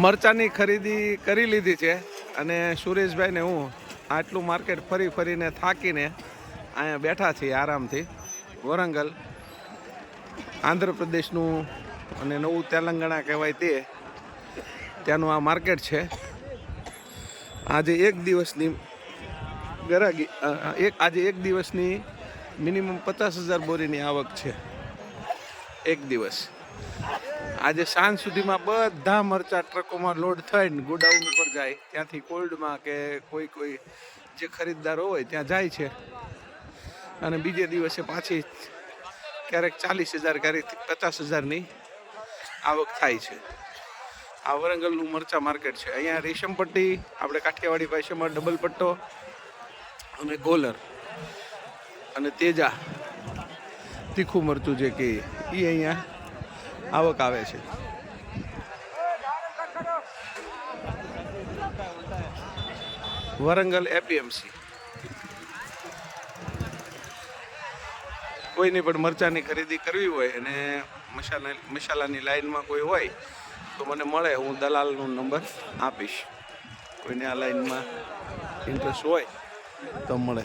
મરચાની ખરીદી કરી લીધી છે અને સુરેશભાઈને હું આટલું માર્કેટ ફરી ફરીને થાકીને અહીંયા બેઠા છીએ આરામથી. વરંગલ આંધ્રપ્રદેશનું અને નવું તેલંગાણા કહેવાય ત્યાંનું આ માર્કેટ છે. આજે એક દિવસની ગરાગી આજે એક દિવસની મિનિમમ 50,000 બોરીની આવક છે. એક દિવસ આજે સાંજ સુધીમાં બધા મરચા ટ્રકોમાં લોડ થઈને ગોડાઉન ઉપર જાય, ત્યાંથી કોલ્ડમાં કે કોઈ જે ખરીદદારો હોય ત્યાં જાય છે અને બીજે દિવસે પાછી ક્યારેક 40,000 ક્યારેક 50,000ની આવક થાય છે. આ વરંગલનું મરચા માર્કેટ છે. અહીંયા રેશમ પટ્ટી, આપણે કાઠિયાવાડી ભાષામાં ડબલ પટ્ટો અને ગોલર અને તેજા તીખું મરચું જે કે એ અહીંયા આવક આવે છે. વરંગલ એપીએમસી. કોઈની પણ મરચાની ખરીદી કરવી હોય અને મસાલાની લાઈનમાં કોઈ હોય તો મને મળે, હું દલાલનો નંબર આપીશ. કોઈને આ લાઈનમાં ઇન્ટરેસ્ટ હોય તો મળે.